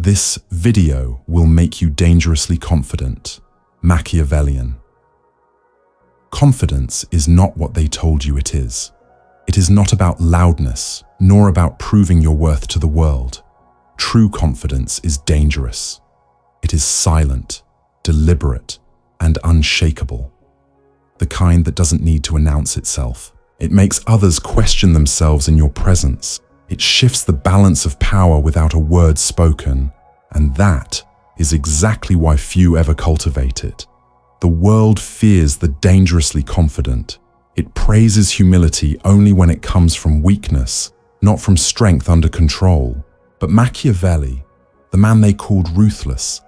This video will make you dangerously confident. Machiavellian. Confidence is not what they told you it is. It is not about loudness, nor about proving your worth to the world. True confidence is dangerous. It is silent, deliberate, and unshakable. The kind that doesn't need to announce itself. It makes others question themselves in your presence. It shifts the balance of power without a word spoken, and that is exactly why few ever cultivate it. The world fears the dangerously confident. It praises humility only when it comes from weakness, not from strength under control. But Machiavelli, the man they called ruthless,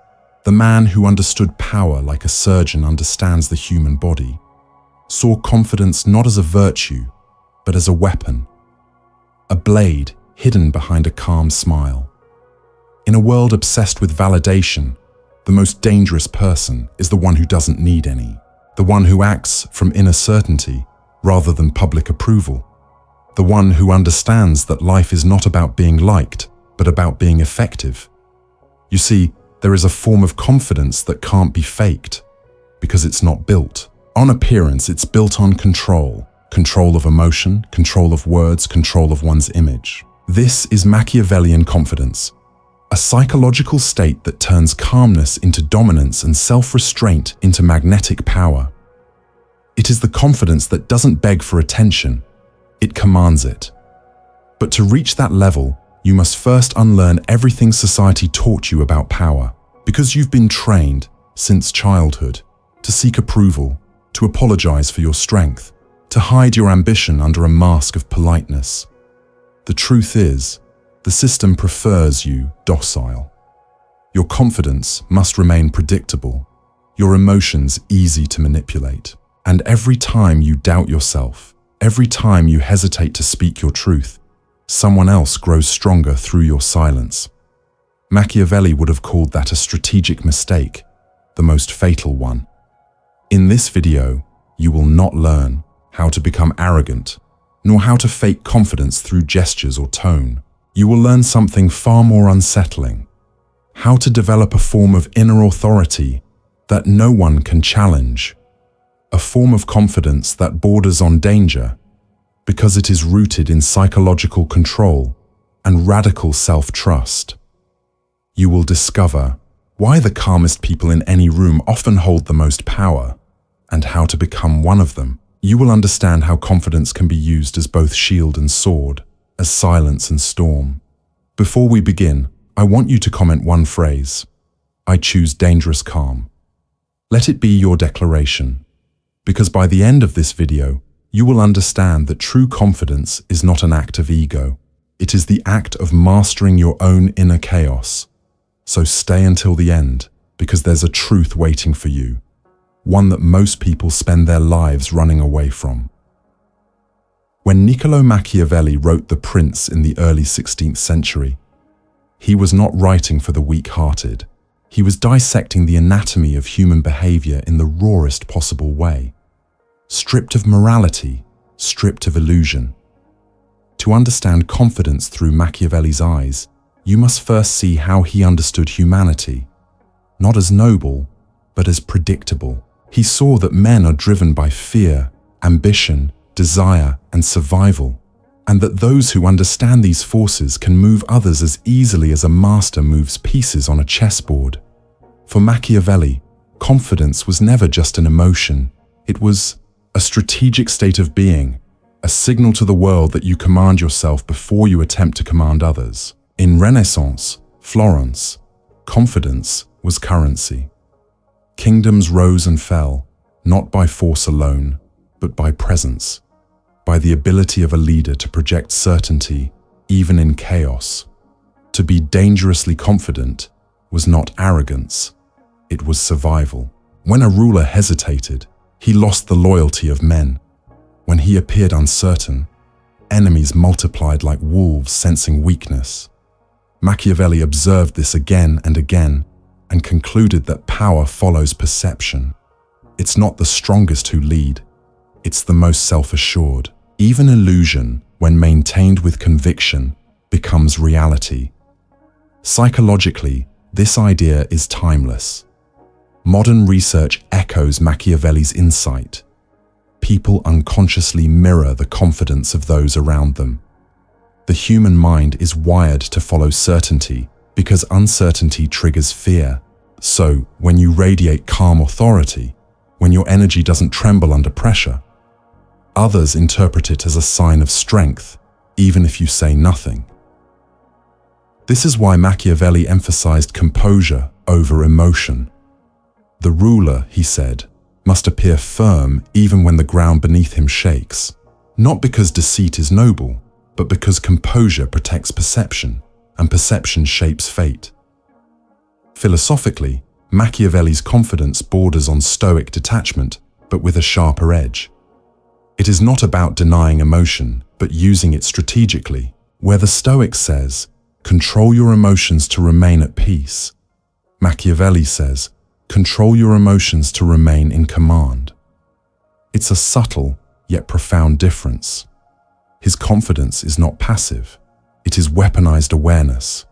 the man who understood power like a surgeon understands the human body, saw confidence not as a virtue, but as a weapon. A blade hidden behind a calm smile. In a world obsessed with validation, the most dangerous person is the one who doesn't need any, the one who acts from inner certainty rather than public approval, the one who understands that life is not about being liked, but about being effective. You see, there is a form of confidence that can't be faked, because it's not built on appearance. It's built on control. Control of emotion, control of words, control of one's image. This is Machiavellian confidence, a psychological state that turns calmness into dominance and self-restraint into magnetic power. It is the confidence that doesn't beg for attention, it commands it. But to reach that level, you must first unlearn everything society taught you about power, because you've been trained, since childhood, to seek approval, to apologize for your strength, to hide your ambition under a mask of politeness. The truth is, the system prefers you docile. Your confidence must remain predictable, your emotions easy to manipulate. And every time you doubt yourself, every time you hesitate to speak your truth, someone else grows stronger through your silence. Machiavelli would have called that a strategic mistake, the most fatal one. In this video, you will not learn how to become arrogant, nor how to fake confidence through gestures or tone. You will learn something far more unsettling: how to develop a form of inner authority that no one can challenge, a form of confidence that borders on danger because it is rooted in psychological control and radical self-trust. You will discover why the calmest people in any room often hold the most power, and how to become one of them. You will understand how confidence can be used as both shield and sword, as silence and storm. Before we begin, I want you to comment one phrase: I choose dangerous calm. Let it be your declaration, because by the end of this video, you will understand that true confidence is not an act of ego. It is the act of mastering your own inner chaos. So stay until the end, because there's a truth waiting for you, one that most people spend their lives running away from. When Niccolò Machiavelli wrote The Prince in the early 16th century, he was not writing for the weak-hearted. He was dissecting the anatomy of human behavior in the rawest possible way, stripped of morality, stripped of illusion. To understand confidence through Machiavelli's eyes, you must first see how he understood humanity, not as noble, but as predictable. He saw that men are driven by fear, ambition, desire, and survival, and that those who understand these forces can move others as easily as a master moves pieces on a chessboard. For Machiavelli, confidence was never just an emotion. It was a strategic state of being, a signal to the world that you command yourself before you attempt to command others. In Renaissance, Florence, confidence was currency. Kingdoms rose and fell, not by force alone, but by presence, by the ability of a leader to project certainty even in chaos. To be dangerously confident was not arrogance, it was survival. When a ruler hesitated, he lost the loyalty of men. When he appeared uncertain, enemies multiplied like wolves sensing weakness. Machiavelli observed this again and again and concluded that power follows perception. It's not the strongest who lead, it's the most self-assured. Even illusion, when maintained with conviction, becomes reality. Psychologically, This idea is timeless. Modern research echoes Machiavelli's insight. People unconsciously mirror the confidence of those around them. The human mind is wired to follow certainty because uncertainty triggers fear. So, when you radiate calm authority, when your energy doesn't tremble under pressure, others interpret it as a sign of strength, even if you say nothing. This is why Machiavelli emphasized composure over emotion. The ruler, he said, must appear firm even when the ground beneath him shakes, not because deceit is noble, but because composure protects perception, and perception shapes fate. Philosophically, Machiavelli's confidence borders on stoic detachment, but with a sharper edge. It is not about denying emotion, but using it strategically. Where the Stoic says, "Control your emotions to remain at peace," Machiavelli says, "Control your emotions to remain in command." It's a subtle, yet profound difference. His confidence is not passive. It is weaponized awareness,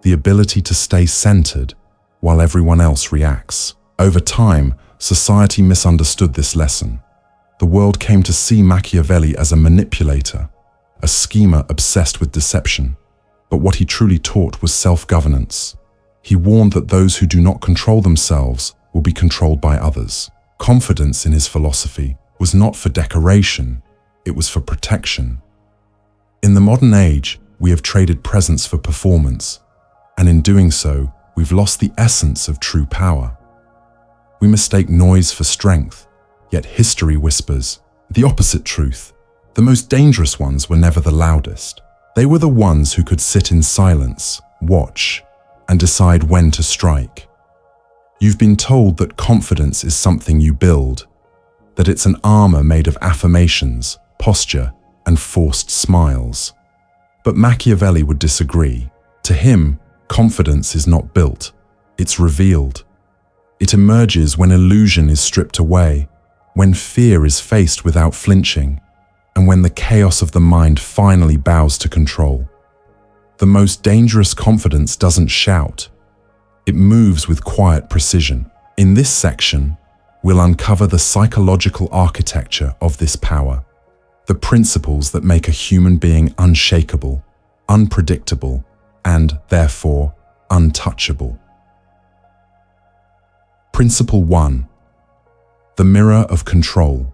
the ability to stay centered while everyone else reacts. Over time, society misunderstood this lesson. The world came to see Machiavelli as a manipulator, a schemer obsessed with deception. But what he truly taught was self-governance. He warned that those who do not control themselves will be controlled by others. Confidence in his philosophy was not for decoration, it was for protection. In the modern age, we have traded presence for performance, and in doing so, we've lost the essence of true power. We mistake noise for strength, yet history whispers the opposite truth. The most dangerous ones were never the loudest. They were the ones who could sit in silence, watch, and decide when to strike. You've been told that confidence is something you build, that it's an armor made of affirmations, posture, and forced smiles. But Machiavelli would disagree. To him, confidence is not built, it's revealed. It emerges when illusion is stripped away, when fear is faced without flinching, and when the chaos of the mind finally bows to control. The most dangerous confidence doesn't shout. It moves with quiet precision. In this section, we'll uncover the psychological architecture of this power, the principles that make a human being unshakable, unpredictable, and, therefore, untouchable. Principle 1. The mirror of control.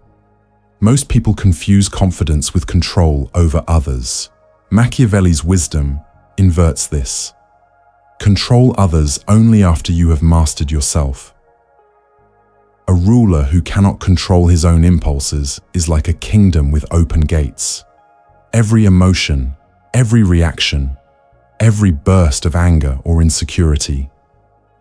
Most people confuse confidence with control over others. Machiavelli's wisdom inverts this. Control others only after you have mastered yourself. A ruler who cannot control his own impulses is like a kingdom with open gates. Every emotion, every reaction, every burst of anger or insecurity,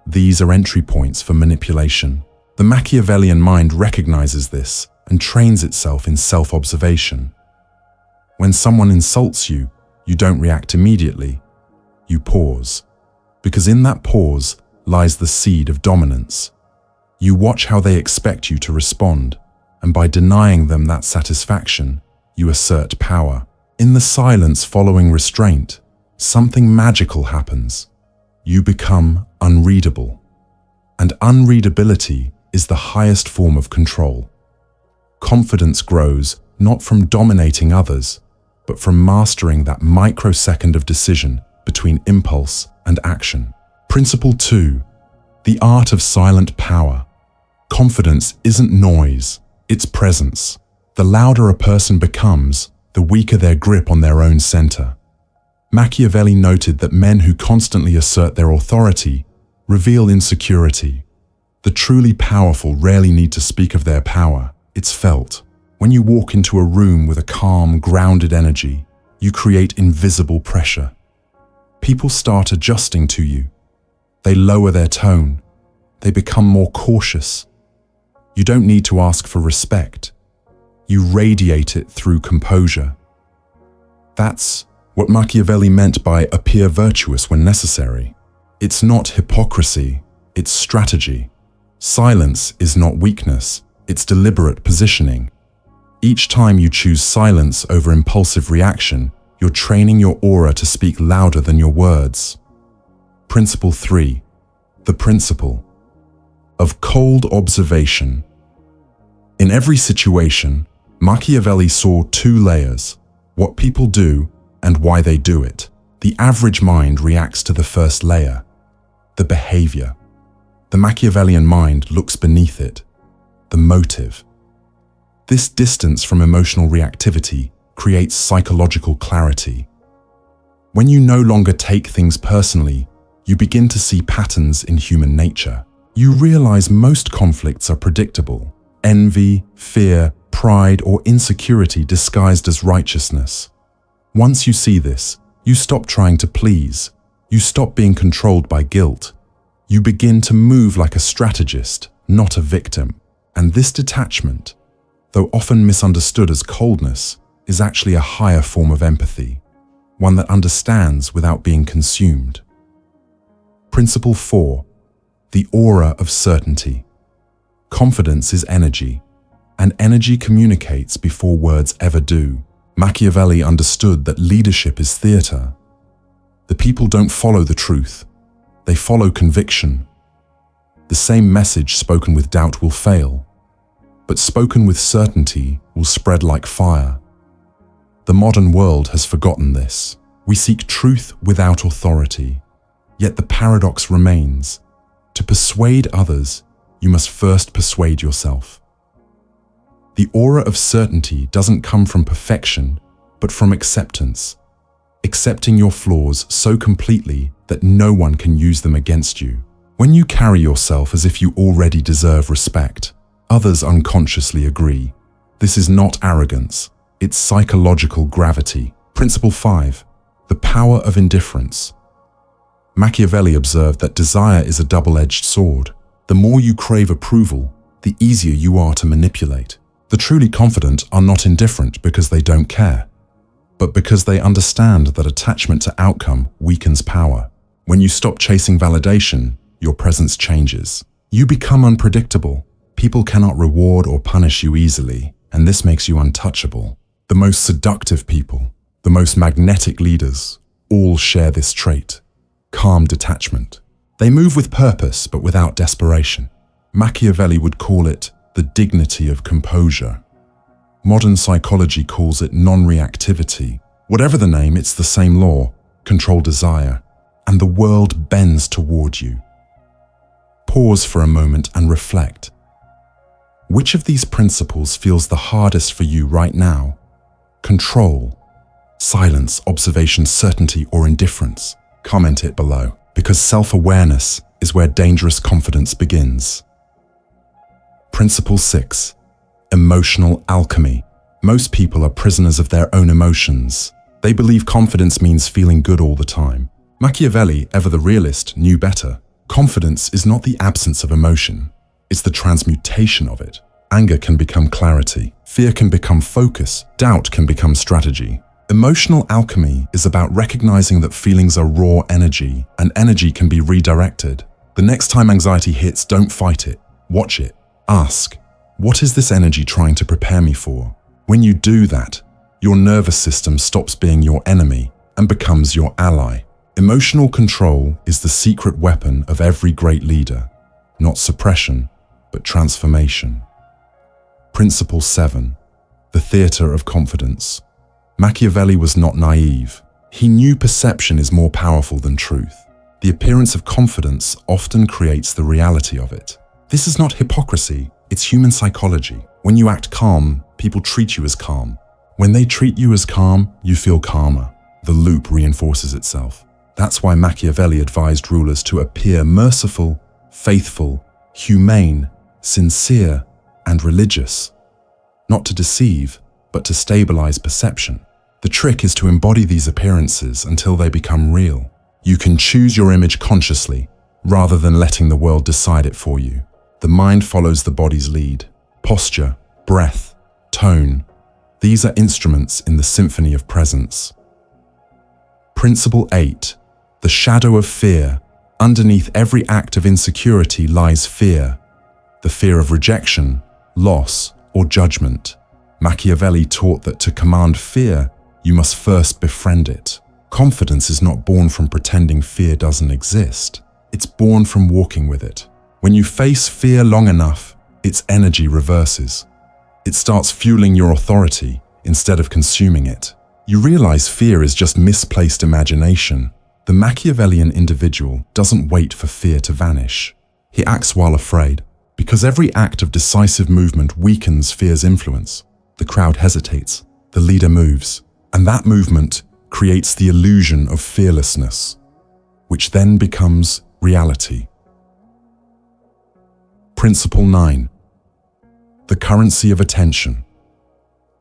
these are entry points for manipulation. The Machiavellian mind recognizes this and trains itself in self-observation. When someone insults you, you don't react immediately. You pause, because in that pause lies the seed of dominance. You watch how they expect you to respond, and by denying them that satisfaction, you assert power. In the silence following restraint, something magical happens. You become unreadable. And unreadability is the highest form of control. Confidence grows not from dominating others, but from mastering that microsecond of decision between impulse and action. Principle 2. The art of silent power. Confidence isn't noise, it's presence. The louder a person becomes, the weaker their grip on their own center. Machiavelli noted that men who constantly assert their authority reveal insecurity. The truly powerful rarely need to speak of their power, it's felt. When you walk into a room with a calm, grounded energy, you create invisible pressure. People start adjusting to you. They lower their tone. They become more cautious. You don't need to ask for respect. You radiate it through composure. That's what Machiavelli meant by appear virtuous when necessary. It's not hypocrisy, it's strategy. Silence is not weakness, it's deliberate positioning. Each time you choose silence over impulsive reaction, you're training your aura to speak louder than your words. Principle 3. The principle of cold observation. In every situation, Machiavelli saw two layers: what people do and why they do it. The average mind reacts to the first layer, the behavior. The Machiavellian mind looks beneath it, the motive. This distance from emotional reactivity creates psychological clarity. When you no longer take things personally, you begin to see patterns in human nature. You realize most conflicts are predictable: envy, fear, pride, or insecurity disguised as righteousness. Once you see this, you stop trying to please. You stop being controlled by guilt. You begin to move like a strategist, not a victim. And this detachment, though often misunderstood as coldness, is actually a higher form of empathy, one that understands without being consumed. Principle 4. The aura of certainty. Confidence is energy, and energy communicates before words ever do. Machiavelli understood that leadership is theater. The people don't follow the truth, they follow conviction. The same message spoken with doubt will fail, but spoken with certainty will spread like fire. The modern world has forgotten this. We seek truth without authority, yet the paradox remains. To persuade others, you must first persuade yourself. The aura of certainty doesn't come from perfection, but from acceptance. Accepting your flaws so completely that no one can use them against you. When you carry yourself as if you already deserve respect, others unconsciously agree. This is not arrogance, it's psychological gravity. Principle 5. The power of indifference. Machiavelli observed that desire is a double-edged sword. The more you crave approval, the easier you are to manipulate. The truly confident are not indifferent because they don't care, but because they understand that attachment to outcome weakens power. When you stop chasing validation, your presence changes. You become unpredictable. People cannot reward or punish you easily, and this makes you untouchable. The most seductive people, the most magnetic leaders, all share this trait: calm detachment. They move with purpose but without desperation. Machiavelli would call it the dignity of composure. Modern psychology calls it non-reactivity. Whatever the name, it's the same law: control desire, and the world bends toward you. Pause for a moment and reflect. Which of these principles feels the hardest for you right now? Control, silence, observation, certainty, or indifference? Comment it below, because self-awareness is where dangerous confidence begins. Principle 6. Emotional alchemy. Most people are prisoners of their own emotions. They believe confidence means feeling good all the time. Machiavelli, ever the realist, knew better. Confidence is not the absence of emotion, it's the transmutation of it. Anger can become clarity, fear can become focus, doubt can become strategy. Emotional alchemy is about recognizing that feelings are raw energy, and energy can be redirected. The next time anxiety hits, don't fight it, watch it. Ask, what is this energy trying to prepare me for? When you do that, your nervous system stops being your enemy and becomes your ally. Emotional control is the secret weapon of every great leader, not suppression, but transformation. Principle 7. The theater of confidence. Machiavelli was not naive. He knew perception is more powerful than truth. The appearance of confidence often creates the reality of it. This is not hypocrisy, it's human psychology. When you act calm, people treat you as calm. When they treat you as calm, you feel calmer. The loop reinforces itself. That's why Machiavelli advised rulers to appear merciful, faithful, humane, sincere, and religious. Not to deceive, but to stabilize perception. The trick is to embody these appearances until they become real. You can choose your image consciously, rather than letting the world decide it for you. The mind follows the body's lead. Posture, breath, tone. These are instruments in the symphony of presence. Principle 8. The shadow of fear. Underneath every act of insecurity lies fear. The fear of rejection, loss, or judgment. Machiavelli taught that to command fear, you must first befriend it. Confidence is not born from pretending fear doesn't exist. It's born from walking with it. When you face fear long enough, its energy reverses. It starts fueling your authority instead of consuming it. You realize fear is just misplaced imagination. The Machiavellian individual doesn't wait for fear to vanish. He acts while afraid, because every act of decisive movement weakens fear's influence. The crowd hesitates, the leader moves, and that movement creates the illusion of fearlessness, which then becomes reality. Principle 9. The currency of attention.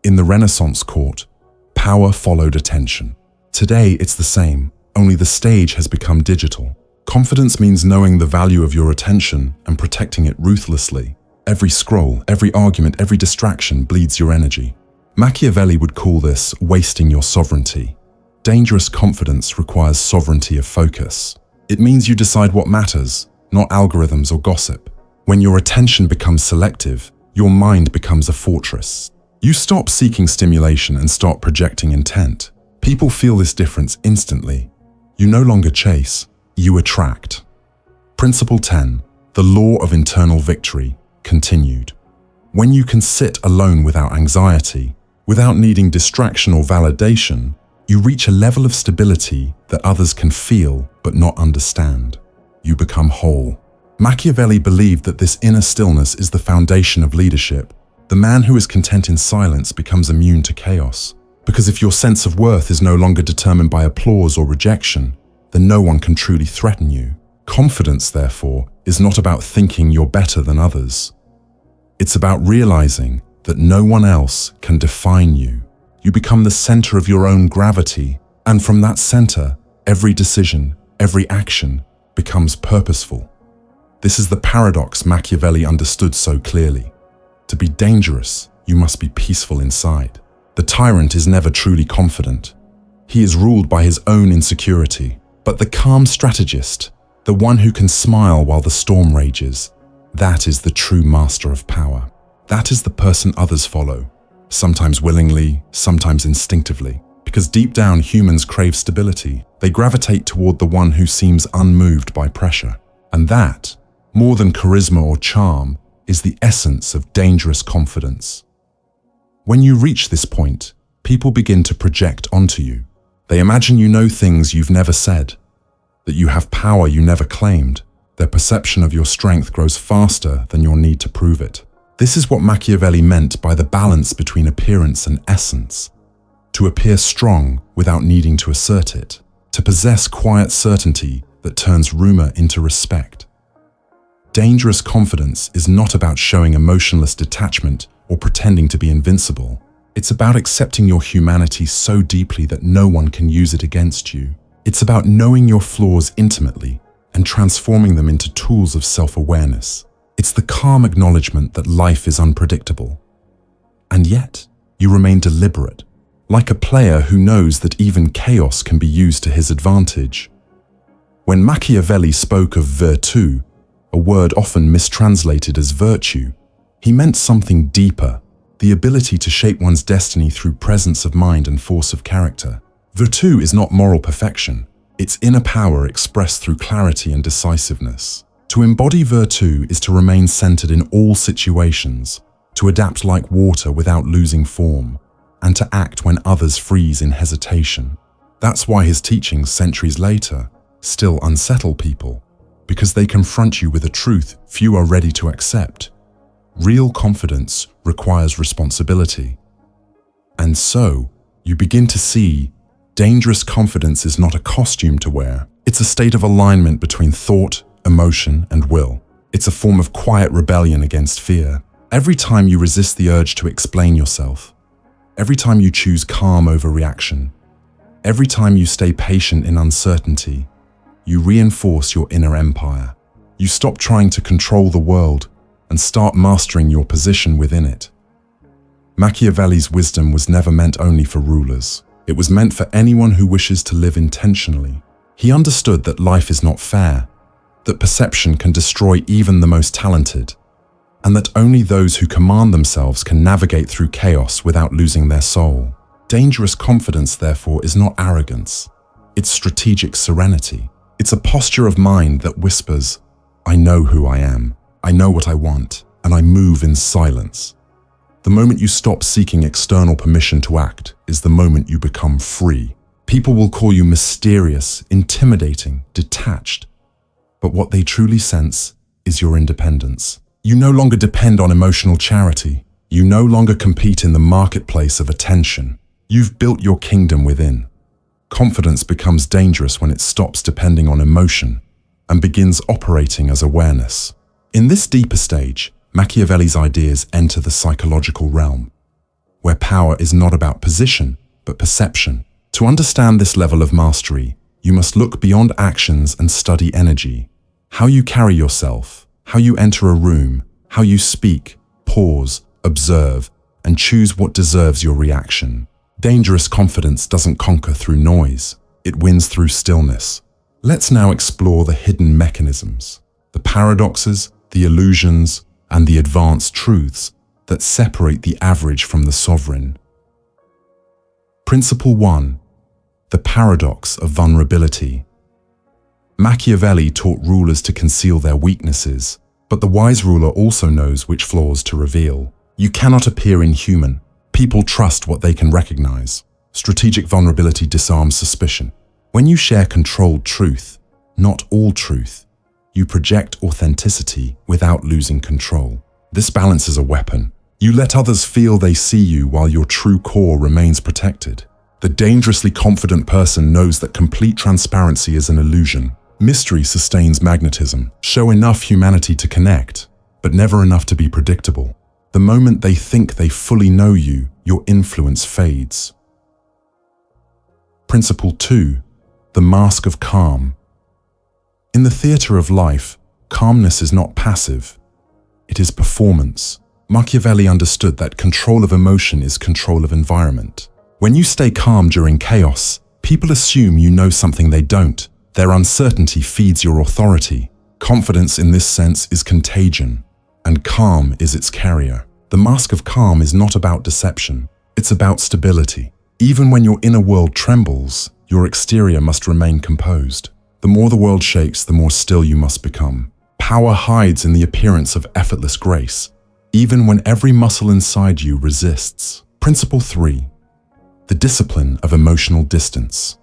In the Renaissance court, power followed attention. Today it's the same, only the stage has become digital. Confidence means knowing the value of your attention and protecting it ruthlessly. Every scroll, every argument, every distraction bleeds your energy. Machiavelli would call this wasting your sovereignty. Dangerous confidence requires sovereignty of focus. It means you decide what matters, not algorithms or gossip. When your attention becomes selective, your mind becomes a fortress. You stop seeking stimulation and start projecting intent. People feel this difference instantly. You no longer chase, you attract. Principle 10. The law of internal victory, continued. When you can sit alone without anxiety, without needing distraction or validation, you reach a level of stability that others can feel but not understand. You become whole. Machiavelli believed that this inner stillness is the foundation of leadership. The man who is content in silence becomes immune to chaos. Because if your sense of worth is no longer determined by applause or rejection, then no one can truly threaten you. Confidence, therefore, is not about thinking you're better than others. It's about realizing that no one else can define you. You become the center of your own gravity, and from that center, every decision, every action becomes purposeful. This is the paradox Machiavelli understood so clearly. To be dangerous, you must be peaceful inside. The tyrant is never truly confident. He is ruled by his own insecurity. But the calm strategist, the one who can smile while the storm rages, that is the true master of power. That is the person others follow, sometimes willingly, sometimes instinctively. Because deep down humans crave stability. They gravitate toward the one who seems unmoved by pressure. And that, more than charisma or charm, is the essence of dangerous confidence. When you reach this point, people begin to project onto you. They imagine you know things you've never said, that you have power you never claimed. Their perception of your strength grows faster than your need to prove it. This is what Machiavelli meant by the balance between appearance and essence. To appear strong without needing to assert it. To possess quiet certainty that turns rumor into respect. Dangerous confidence is not about showing emotionless detachment or pretending to be invincible. It's about accepting your humanity so deeply that no one can use it against you. It's about knowing your flaws intimately and transforming them into tools of self-awareness. It's the calm acknowledgement that life is unpredictable. And yet, you remain deliberate, like a player who knows that even chaos can be used to his advantage. When Machiavelli spoke of virtu, a word often mistranslated as virtue, he meant something deeper, the ability to shape one's destiny through presence of mind and force of character. Virtu is not moral perfection, it's inner power expressed through clarity and decisiveness. To embody virtu is to remain centered in all situations, to adapt like water without losing form, and to act when others freeze in hesitation. That's why his teachings centuries later still unsettle people, because they confront you with a truth few are ready to accept. Real confidence requires responsibility. And so, you begin to see, dangerous confidence is not a costume to wear. It's a state of alignment between thought, emotion, and will. It's a form of quiet rebellion against fear. Every time you resist the urge to explain yourself, every time you choose calm over reaction, every time you stay patient in uncertainty, you reinforce your inner empire. You stop trying to control the world and start mastering your position within it. Machiavelli's wisdom was never meant only for rulers. It was meant for anyone who wishes to live intentionally. He understood that life is not fair, that perception can destroy even the most talented, and that only those who command themselves can navigate through chaos without losing their soul. Dangerous confidence, therefore, is not arrogance. It's strategic serenity. It's a posture of mind that whispers, I know who I am, I know what I want, and I move in silence. The moment you stop seeking external permission to act is the moment you become free. People will call you mysterious, intimidating, detached, but what they truly sense is your independence. You no longer depend on emotional charity. You no longer compete in the marketplace of attention. You've built your kingdom within. Confidence becomes dangerous when it stops depending on emotion and begins operating as awareness. In this deeper stage, Machiavelli's ideas enter the psychological realm, where power is not about position, but perception. To understand this level of mastery, you must look beyond actions and study energy. How you carry yourself, how you enter a room, how you speak, pause, observe, and choose what deserves your reaction. Dangerous confidence doesn't conquer through noise, it wins through stillness. Let's now explore the hidden mechanisms, the paradoxes, the illusions, and the advanced truths that separate the average from the sovereign. Principle 1. The paradox of vulnerability. Machiavelli taught rulers to conceal their weaknesses, but the wise ruler also knows which flaws to reveal. You cannot appear inhuman. People trust what they can recognize. Strategic vulnerability disarms suspicion. When you share controlled truth, not all truth, you project authenticity without losing control. This balance is a weapon. You let others feel they see you while your true core remains protected. The dangerously confident person knows that complete transparency is an illusion. Mystery sustains magnetism. Show enough humanity to connect, but never enough to be predictable. The moment they think they fully know you, your influence fades. Principle 2. The mask of calm. In the theater of life, calmness is not passive. It is performance. Machiavelli understood that control of emotion is control of environment. When you stay calm during chaos, people assume you know something they don't. Their uncertainty feeds your authority. Confidence in this sense is contagion, and calm is its carrier. The mask of calm is not about deception. It's about stability. Even when your inner world trembles, your exterior must remain composed. The more the world shakes, the more still you must become. Power hides in the appearance of effortless grace, even when every muscle inside you resists. Principle 3. The discipline of emotional distance.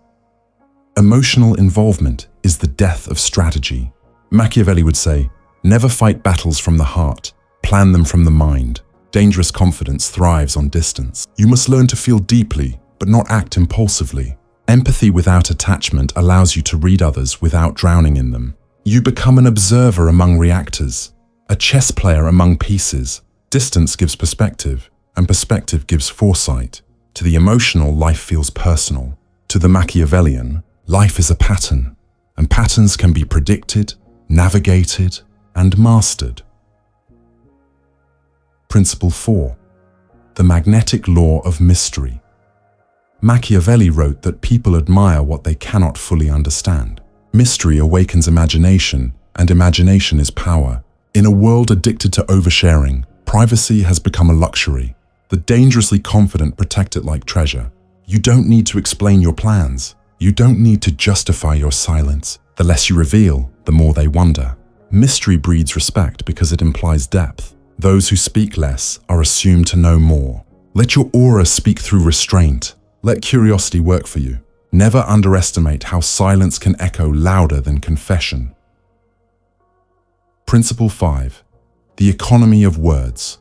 Emotional involvement is the death of strategy. Machiavelli would say, never fight battles from the heart, plan them from the mind. Dangerous confidence thrives on distance. You must learn to feel deeply, but not act impulsively. Empathy without attachment allows you to read others without drowning in them. You become an observer among reactors, a chess player among pieces. Distance gives perspective, and perspective gives foresight. To the emotional, life feels personal. To the Machiavellian, life is a pattern, and patterns can be predicted, navigated, and mastered. Principle 4. The magnetic law of mystery. Machiavelli wrote that people admire what they cannot fully understand. Mystery awakens imagination, and imagination is power. In a world addicted to oversharing, privacy has become a luxury. The dangerously confident protect it like treasure. You don't need to explain your plans. You don't need to justify your silence. The less you reveal, the more they wonder. Mystery breeds respect because it implies depth. Those who speak less are assumed to know more. Let your aura speak through restraint. Let curiosity work for you. Never underestimate how silence can echo louder than confession. Principle 5. The economy of words.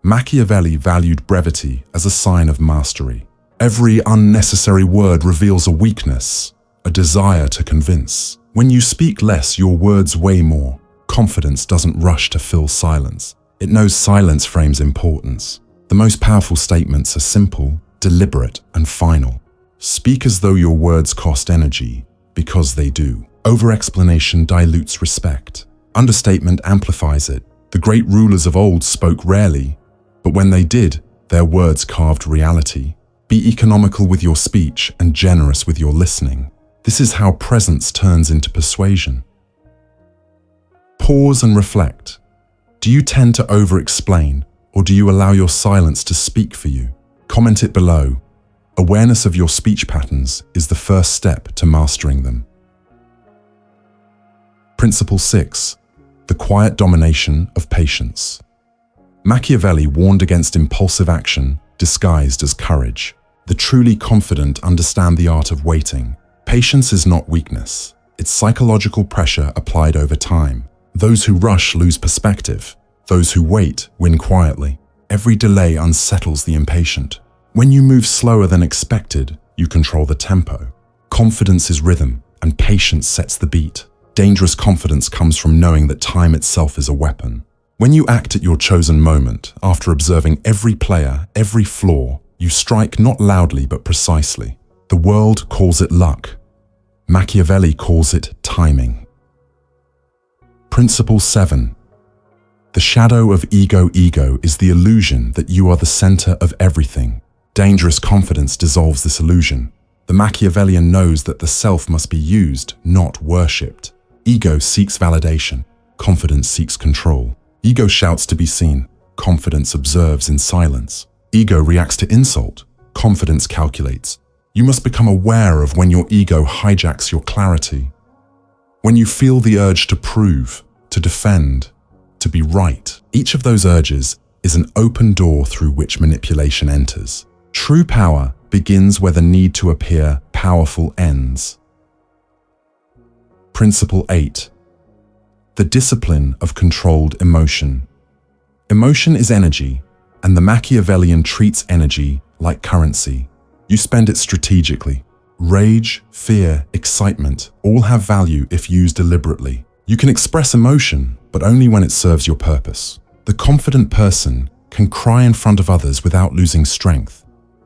Machiavelli valued brevity as a sign of mastery. Every unnecessary word reveals a weakness, a desire to convince. When you speak less, your words weigh more. Confidence doesn't rush to fill silence. It knows silence frames importance. The most powerful statements are simple, deliberate, and final. Speak as though your words cost energy, because they do. Over-explanation dilutes respect. Understatement amplifies it. The great rulers of old spoke rarely, but when they did, their words carved reality. Be economical with your speech and generous with your listening. This is how presence turns into persuasion. Pause and reflect. Do you tend to over-explain, or do you allow your silence to speak for you? Comment it below. Awareness of your speech patterns is the first step to mastering them. Principle 6. The quiet domination of patience. Machiavelli warned against impulsive action disguised as courage. The truly confident understand the art of waiting. Patience is not weakness. It's psychological pressure applied over time. Those who rush lose perspective. Those who wait win quietly. Every delay unsettles the impatient. When you move slower than expected, you control the tempo. Confidence is rhythm, and patience sets the beat. Dangerous confidence comes from knowing that time itself is a weapon. When you act at your chosen moment, after observing every player, every flaw, you strike not loudly but precisely. The world calls it luck. Machiavelli calls it timing. Principle 7. The shadow of ego is the illusion that you are the center of everything. Dangerous confidence dissolves this illusion. The Machiavellian knows that the self must be used, not worshipped. Ego seeks validation. Confidence seeks control. Ego shouts to be seen. Confidence observes in silence. Ego reacts to insult. Confidence calculates. You must become aware of when your ego hijacks your clarity. When you feel the urge to prove, to defend, to be right, each of those urges is an open door through which manipulation enters. True power begins where the need to appear powerful ends. Principle 8. The discipline of controlled emotion. Emotion is energy, and the Machiavellian treats energy like currency. You spend it strategically. Rage, fear, excitement all have value if used deliberately. You can express emotion, but only when it serves your purpose. The confident person can cry in front of others without losing strength,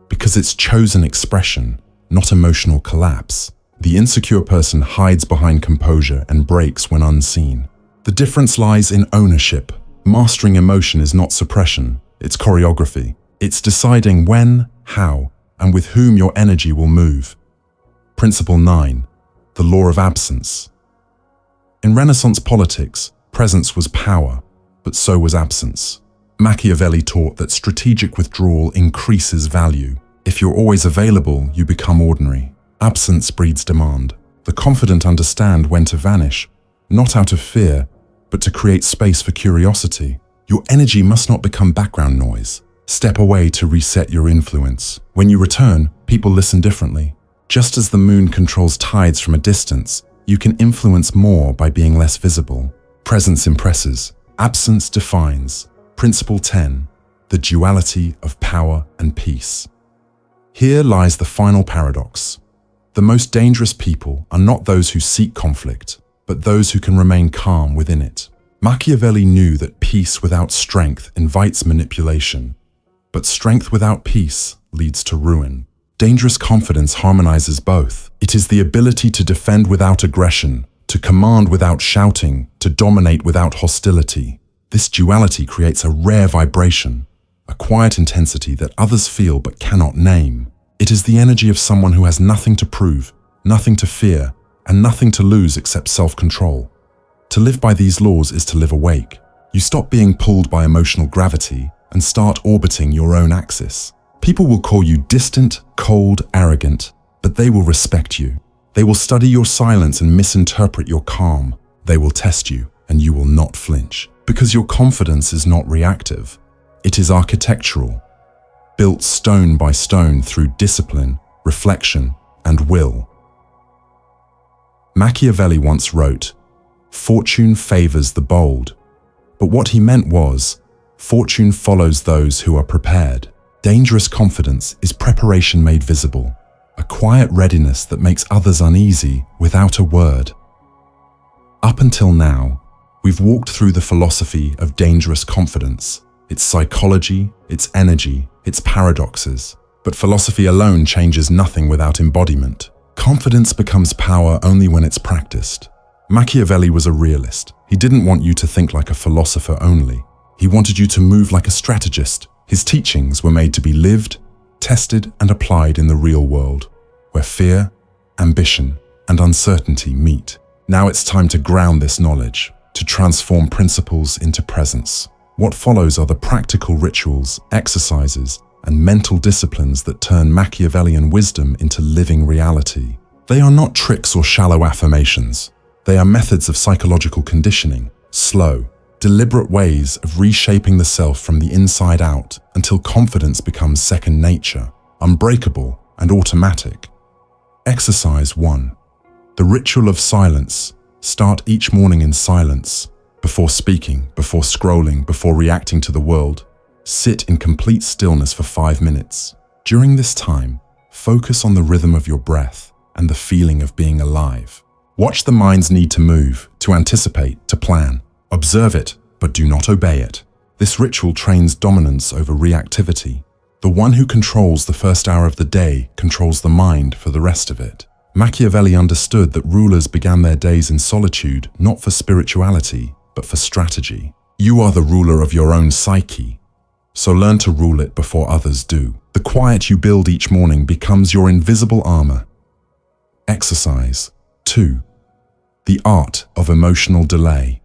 because it's chosen expression, not emotional collapse. The insecure person hides behind composure and breaks when unseen. The difference lies in ownership. Mastering emotion is not suppression, it's choreography. It's deciding when, how, and with whom your energy will move. Principle 9. The law of absence. In Renaissance politics, presence was power, but so was absence. Machiavelli taught that strategic withdrawal increases value. If you're always available, you become ordinary. Absence breeds demand. The confident understand when to vanish, not out of fear, but to create space for curiosity. Your energy must not become background noise. Step away to reset your influence. When you return, people listen differently. Just as the moon controls tides from a distance, you can influence more by being less visible. Presence impresses. Absence defines. Principle 10. The duality of power and peace. Here lies the final paradox. The most dangerous people are not those who seek conflict, but those who can remain calm within it. Machiavelli knew that peace without strength invites manipulation, but strength without peace leads to ruin. Dangerous confidence harmonizes both. It is the ability to defend without aggression, to command without shouting, to dominate without hostility. This duality creates a rare vibration, a quiet intensity that others feel but cannot name. It is the energy of someone who has nothing to prove, nothing to fear, and nothing to lose except self-control. To live by these laws is to live awake. You stop being pulled by emotional gravity and start orbiting your own axis. People will call you distant, cold, arrogant, but they will respect you. They will study your silence and misinterpret your calm. They will test you, and you will not flinch. Because your confidence is not reactive. It is architectural, built stone by stone through discipline, reflection, and will. Machiavelli once wrote, "Fortune favors the bold." But what he meant was, fortune follows those who are prepared. Dangerous confidence is preparation made visible, a quiet readiness that makes others uneasy without a word. Up until now, we've walked through the philosophy of dangerous confidence, its psychology, its energy, its paradoxes. But philosophy alone changes nothing without embodiment. Confidence becomes power only when it's practiced. Machiavelli was a realist. He didn't want you to think like a philosopher only. He wanted you to move like a strategist. His teachings were made to be lived, tested, and applied in the real world, where fear, ambition, and uncertainty meet. Now it's time to ground this knowledge, to transform principles into presence. What follows are the practical rituals, exercises, and mental disciplines that turn Machiavellian wisdom into living reality. They are not tricks or shallow affirmations. They are methods of psychological conditioning, slow, deliberate ways of reshaping the self from the inside out until confidence becomes second nature, unbreakable, and automatic. Exercise 1. The ritual of silence. Start each morning in silence. Before speaking, before scrolling, before reacting to the world, sit in complete stillness for 5 minutes. During this time, focus on the rhythm of your breath and the feeling of being alive. Watch the mind's need to move, to anticipate, to plan. Observe it, but do not obey it. This ritual trains dominance over reactivity. The one who controls the first hour of the day controls the mind for the rest of it. Machiavelli understood that rulers began their days in solitude not for spirituality, but for strategy. You are the ruler of your own psyche, so learn to rule it before others do. The quiet you build each morning becomes your invisible armor. Exercise 2. The art of emotional delay.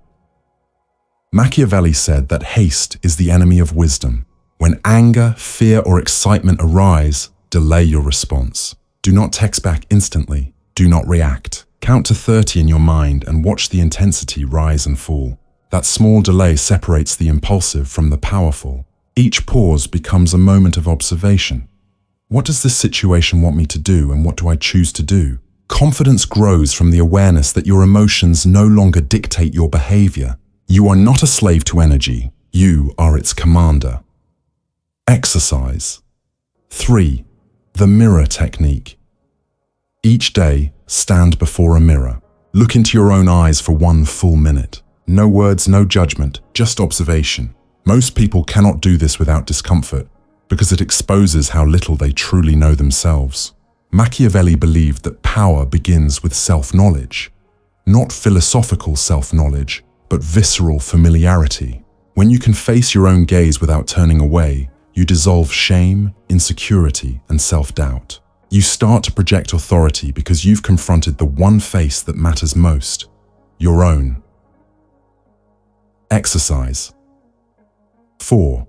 Machiavelli said that haste is the enemy of wisdom. When anger, fear, or excitement arise, delay your response. Do not text back instantly. Do not react. Count to 30 in your mind and watch the intensity rise and fall. That small delay separates the impulsive from the powerful. Each pause becomes a moment of observation. What does this situation want me to do, and what do I choose to do? Confidence grows from the awareness that your emotions no longer dictate your behavior. You are not a slave to energy. You are its commander. Exercise 3. The mirror technique. Each day, stand before a mirror. Look into your own eyes for 1 full minute. No words, no judgment, just observation. Most people cannot do this without discomfort because it exposes how little they truly know themselves. Machiavelli believed that power begins with self-knowledge, not philosophical self-knowledge, but visceral familiarity. When you can face your own gaze without turning away, you dissolve shame, insecurity, and self-doubt. You start to project authority because you've confronted the one face that matters most, your own. Exercise 4.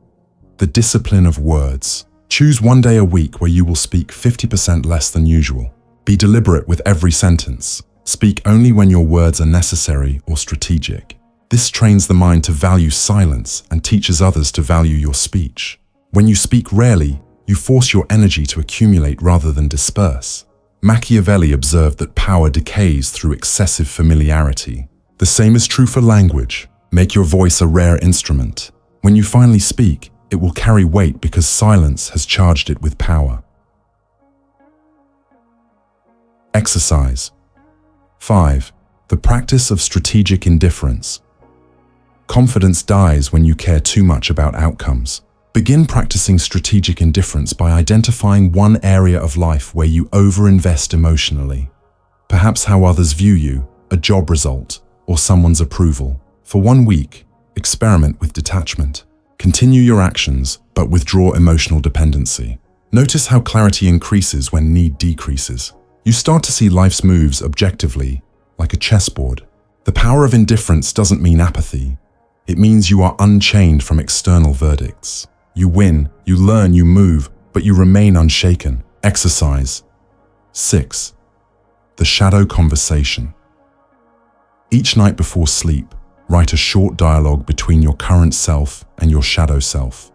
The discipline of words. Choose 1 day a week where you will speak 50% less than usual. Be deliberate with every sentence. Speak only when your words are necessary or strategic. This trains the mind to value silence and teaches others to value your speech. When you speak rarely, you force your energy to accumulate rather than disperse. Machiavelli observed that power decays through excessive familiarity. The same is true for language. Make your voice a rare instrument. When you finally speak, it will carry weight because silence has charged it with power. Exercise 5. The practice of strategic indifference. Confidence dies when you care too much about outcomes. Begin practicing strategic indifference by identifying one area of life where you overinvest emotionally. Perhaps how others view you, a job result, or someone's approval. For 1 week, experiment with detachment. Continue your actions, but withdraw emotional dependency. Notice how clarity increases when need decreases. You start to see life's moves objectively, like a chessboard. The power of indifference doesn't mean apathy. It means you are unchained from external verdicts. You win, you learn, you move, but you remain unshaken. Exercise 6. The shadow conversation. Each night before sleep, write a short dialogue between your current self and your shadow self,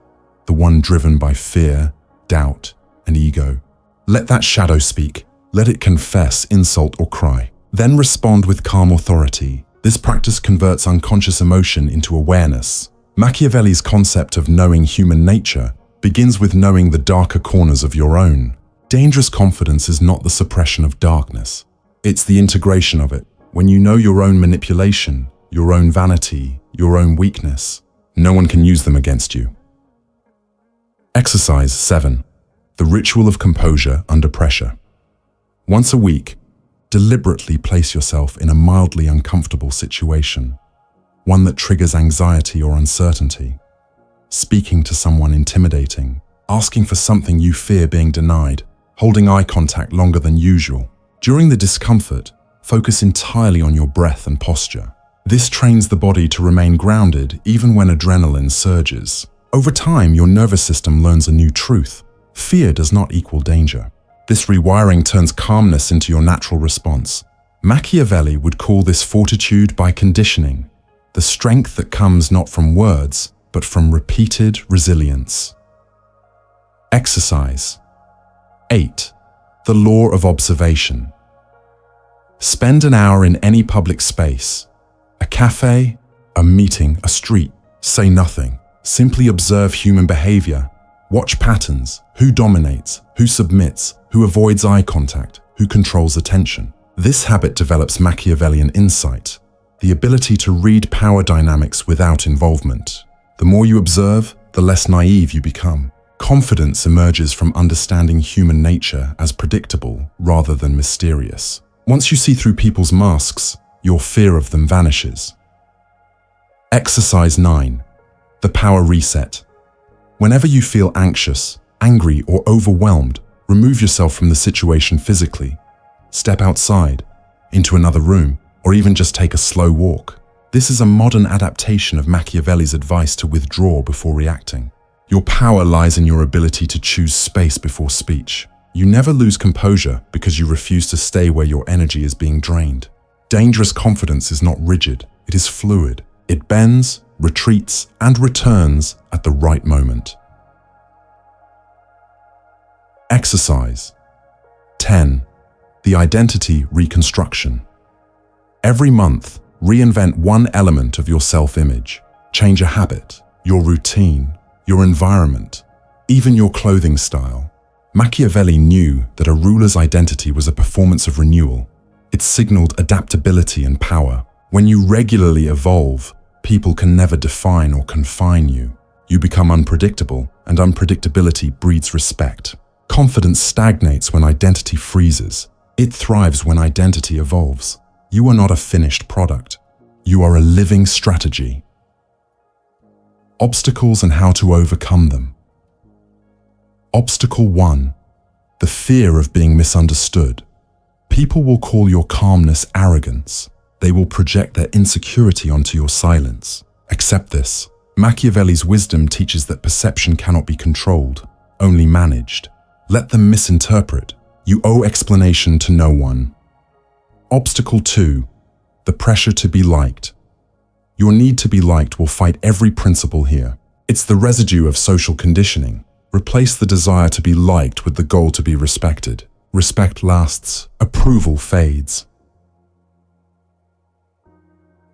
the one driven by fear, doubt, and ego. Let that shadow speak. Let it confess, insult, or cry. Then respond with calm authority. This practice converts unconscious emotion into awareness. Machiavelli's concept of knowing human nature begins with knowing the darker corners of your own. Dangerous confidence is not the suppression of darkness. It's the integration of it. When you know your own manipulation, your own vanity, your own weakness, no one can use them against you. Exercise 7. The ritual of composure under pressure. Once a week, deliberately place yourself in a mildly uncomfortable situation, one that triggers anxiety or uncertainty. Speaking to someone intimidating, asking for something you fear being denied, holding eye contact longer than usual. During the discomfort, focus entirely on your breath and posture. This trains the body to remain grounded even when adrenaline surges. Over time, your nervous system learns a new truth. Fear does not equal danger. This rewiring turns calmness into your natural response. Machiavelli would call this fortitude by conditioning, the strength that comes not from words, but from repeated resilience. Exercise. 8. The law of observation. Spend an hour in any public space, a cafe, a meeting, a street. Say nothing. Simply observe human behavior. Watch patterns. Who dominates? Who submits? Who avoids eye contact? Who controls attention? This habit develops Machiavellian insight, the ability to read power dynamics without involvement. The more you observe, the less naive you become. Confidence emerges from understanding human nature as predictable rather than mysterious. Once you see through people's masks, your fear of them vanishes. Exercise 9. The power reset. Whenever you feel anxious, angry, or overwhelmed, remove yourself from the situation physically. Step outside, into another room, or even just take a slow walk. This is a modern adaptation of Machiavelli's advice to withdraw before reacting. Your power lies in your ability to choose space before speech. You never lose composure because you refuse to stay where your energy is being drained. Dangerous confidence is not rigid, it is fluid. It bends, retreats, and returns at the right moment. Exercise. 10. The identity reconstruction. Every month, reinvent one element of your self-image. Change a habit, your routine, your environment, even your clothing style. Machiavelli knew that a ruler's identity was a performance of renewal. It signaled adaptability and power. When you regularly evolve, people can never define or confine you. You become unpredictable, and unpredictability breeds respect. Confidence stagnates when identity freezes. It thrives when identity evolves. You are not a finished product. You are a living strategy. Obstacles and how to overcome them. Obstacle 1. The fear of being misunderstood. People will call your calmness arrogance. They will project their insecurity onto your silence. Accept this. Machiavelli's wisdom teaches that perception cannot be controlled, only managed. Let them misinterpret. You owe explanation to no one. Obstacle 2. The pressure to be liked. Your need to be liked will fight every principle here. It's the residue of social conditioning. Replace the desire to be liked with the goal to be respected. Respect lasts, approval fades.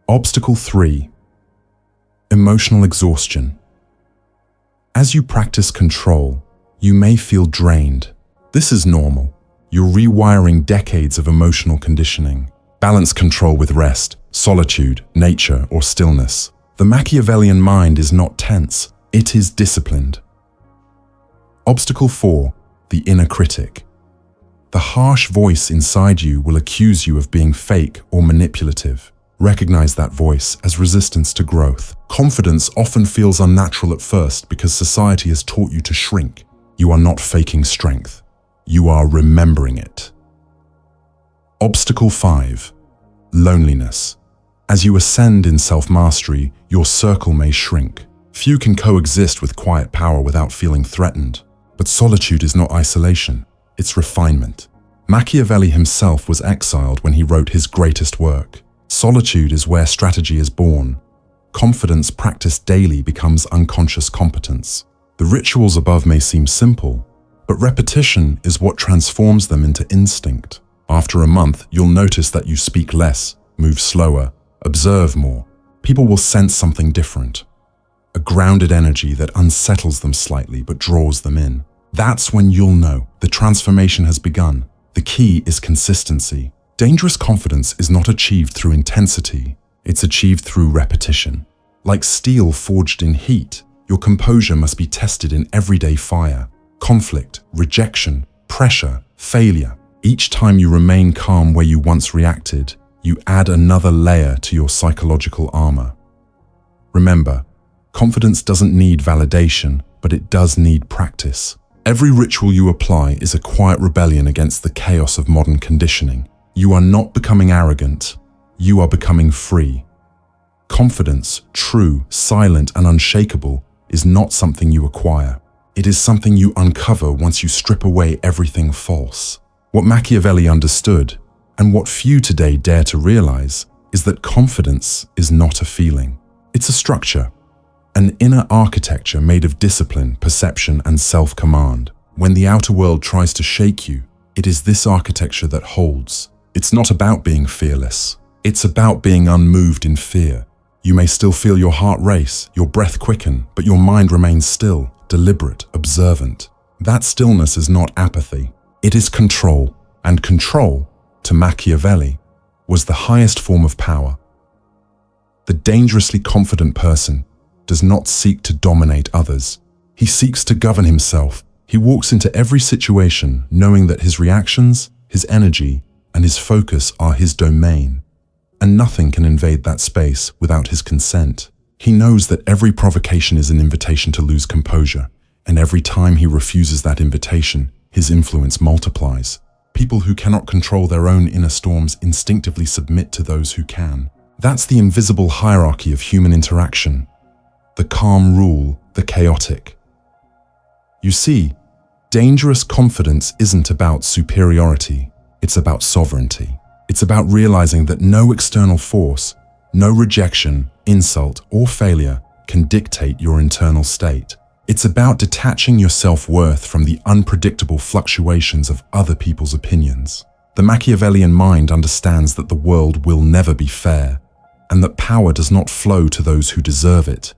Obstacle 3. Emotional exhaustion. As you practice control, you may feel drained. This is normal. You're rewiring decades of emotional conditioning. Balance control with rest, solitude, nature, or stillness. The Machiavellian mind is not tense, it is disciplined. Obstacle 4. The inner critic. The harsh voice inside you will accuse you of being fake or manipulative. Recognize that voice as resistance to growth. Confidence often feels unnatural at first because society has taught you to shrink. You are not faking strength. You are remembering it. Obstacle 5. Loneliness. As you ascend in self-mastery, your circle may shrink. Few can coexist with quiet power without feeling threatened. But solitude is not isolation, it's refinement. Machiavelli himself was exiled when he wrote his greatest work. Solitude is where strategy is born. Confidence practiced daily becomes unconscious competence. The rituals above may seem simple, but repetition is what transforms them into instinct. After a month, you'll notice that you speak less, move slower, observe more. People will sense something different. A grounded energy that unsettles them slightly but draws them in. That's when you'll know the transformation has begun. The key is consistency. Dangerous confidence is not achieved through intensity, it's achieved through repetition. Like steel forged in heat, your composure must be tested in everyday fire. Conflict, rejection, pressure, failure. Each time you remain calm where you once reacted, you add another layer to your psychological armor. Remember, confidence doesn't need validation, but it does need practice. Every ritual you apply is a quiet rebellion against the chaos of modern conditioning. You are not becoming arrogant, you are becoming free. Confidence, true, silent, and unshakable, is not something you acquire. It is something you uncover once you strip away everything false. What Machiavelli understood, And what few today dare to realize is that confidence is not a feeling. It's a structure, an inner architecture made of discipline, perception, and self-command. When the outer world tries to shake you, it is this architecture that holds. It's not about being fearless. It's about being unmoved in fear. You may still feel your heart race, your breath quicken, but your mind remains still, deliberate, observant. That stillness is not apathy. It is control. And control, to Machiavelli, was the highest form of power. The dangerously confident person does not seek to dominate others. He seeks to govern himself. He walks into every situation knowing that his reactions, his energy, and his focus are his domain, and nothing can invade that space without his consent. He knows that every provocation is an invitation to lose composure, and every time he refuses that invitation, his influence multiplies. People who cannot control their own inner storms instinctively submit to those who can. That's the invisible hierarchy of human interaction. The calm rule the chaotic. You see, dangerous confidence isn't about superiority. It's about sovereignty. It's about realizing that no external force, no rejection, insult, or failure can dictate your internal state. It's about detaching your self-worth from the unpredictable fluctuations of other people's opinions. The Machiavellian mind understands that the world will never be fair, and that power does not flow to those who deserve it,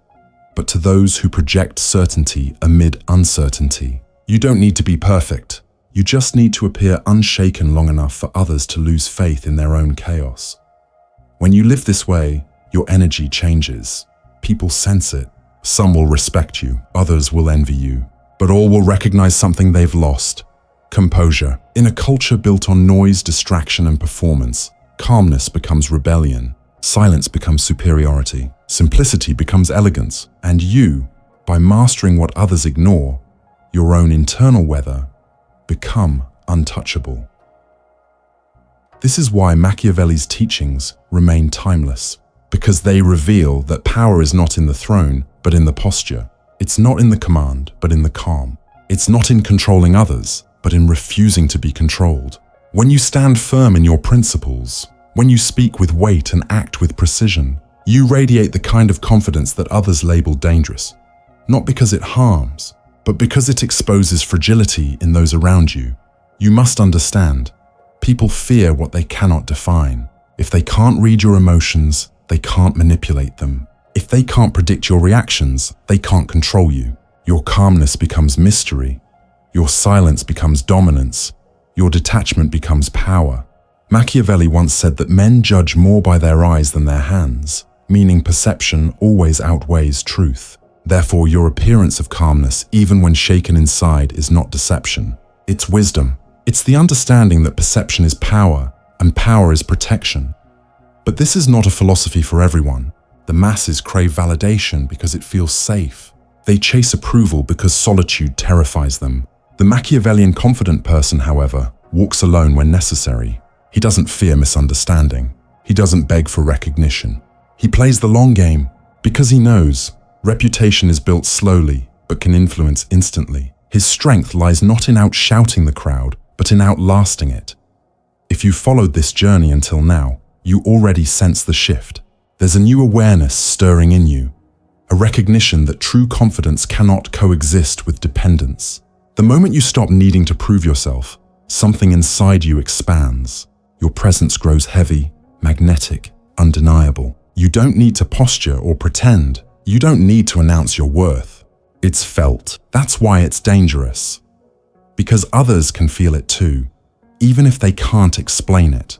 but to those who project certainty amid uncertainty. You don't need to be perfect. You just need to appear unshaken long enough for others to lose faith in their own chaos. When you live this way, your energy changes. People sense it. Some will respect you, others will envy you, but all will recognize something they've lost: composure. In a culture built on noise, distraction, and performance, calmness becomes rebellion, silence becomes superiority, simplicity becomes elegance, and you, by mastering what others ignore, your own internal weather, become untouchable. This is why Machiavelli's teachings remain timeless, because they reveal that power is not in the throne, but in the posture. It's not in the command, but in the calm. It's not in controlling others, but in refusing to be controlled. When you stand firm in your principles, when you speak with weight and act with precision, you radiate the kind of confidence that others label dangerous, not because it harms, but because it exposes fragility in those around you. You must understand, people fear what they cannot define. If they can't read your emotions, they can't manipulate them. If they can't predict your reactions, they can't control you. Your calmness becomes mystery. Your silence becomes dominance. Your detachment becomes power. Machiavelli once said that men judge more by their eyes than their hands, meaning perception always outweighs truth. Therefore, your appearance of calmness, even when shaken inside, is not deception. It's wisdom. It's the understanding that perception is power, and power is protection. But this is not a philosophy for everyone. The masses crave validation because it feels safe. They chase approval because solitude terrifies them. The Machiavellian confident person, however, walks alone when necessary. He doesn't fear misunderstanding. He doesn't beg for recognition. He plays the long game because he knows reputation is built slowly but can influence instantly. His strength lies not in outshouting the crowd, but in outlasting it. If you followed this journey until now, you already sense the shift. There's a new awareness stirring in you, a recognition that true confidence cannot coexist with dependence. The moment you stop needing to prove yourself, something inside you expands. Your presence grows heavy, magnetic, undeniable. You don't need to posture or pretend. You don't need to announce your worth. It's felt. That's why it's dangerous. Because others can feel it too, even if they can't explain it.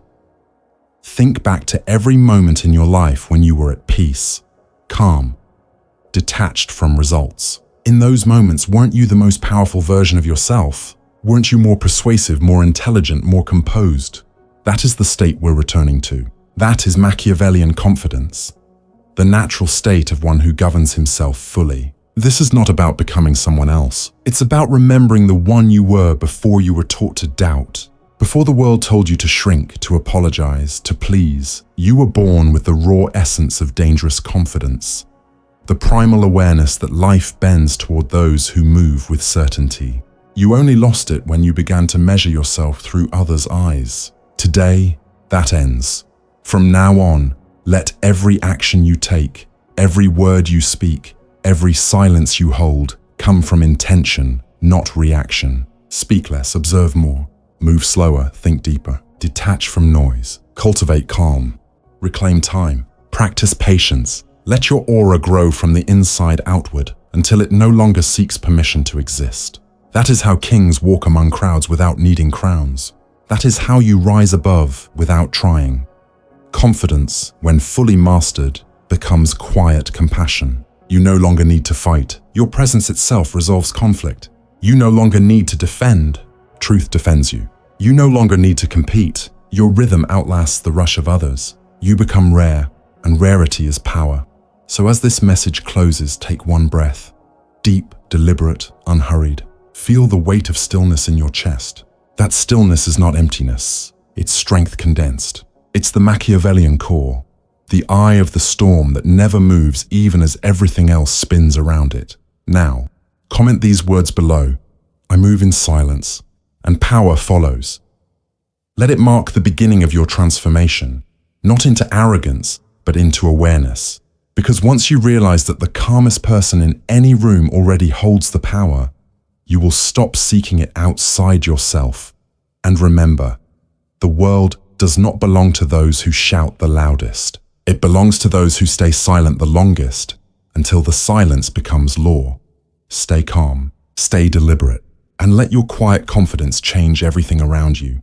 Think back to every moment in your life when you were at peace, calm, detached from results. In those moments, weren't you the most powerful version of yourself? Weren't you more persuasive, more intelligent, more composed? That is the state we're returning to. That is Machiavellian confidence, the natural state of one who governs himself fully. This is not about becoming someone else. It's about remembering the one you were before you were taught to doubt. Before the world told you to shrink, to apologize, to please, you were born with the raw essence of dangerous confidence, the primal awareness that life bends toward those who move with certainty. You only lost it when you began to measure yourself through others' eyes. Today, That ends. From now on, let every action you take, every word you speak, every silence you hold, come from intention, not reaction. Speak less, observe more. Move slower, think deeper. Detach from noise. Cultivate calm. Reclaim time. Practice patience. Let your aura grow from the inside outward until it no longer seeks permission to exist. That is how kings walk among crowds without needing crowns. That is how you rise above without trying. Confidence, when fully mastered, becomes quiet compassion. You no longer need to fight. Your presence itself resolves conflict. You no longer need to defend. Truth defends you. You no longer need to compete. Your rhythm outlasts the rush of others. You become rare, and rarity is power. So as this message closes, take one breath. Deep, deliberate, unhurried. Feel the weight of stillness in your chest. That stillness is not emptiness. It's strength condensed. It's the Machiavellian core, the eye of the storm that never moves even as everything else spins around it. Now, comment these words below. I move in silence, and power follows. Let it mark the beginning of your transformation, not into arrogance, but into awareness. Because once you realize that the calmest person in any room already holds the power, you will stop seeking it outside yourself. And remember, the world does not belong to those who shout the loudest. It belongs to those who stay silent the longest until the silence becomes law. Stay calm, stay deliberate, and let your quiet confidence change everything around you.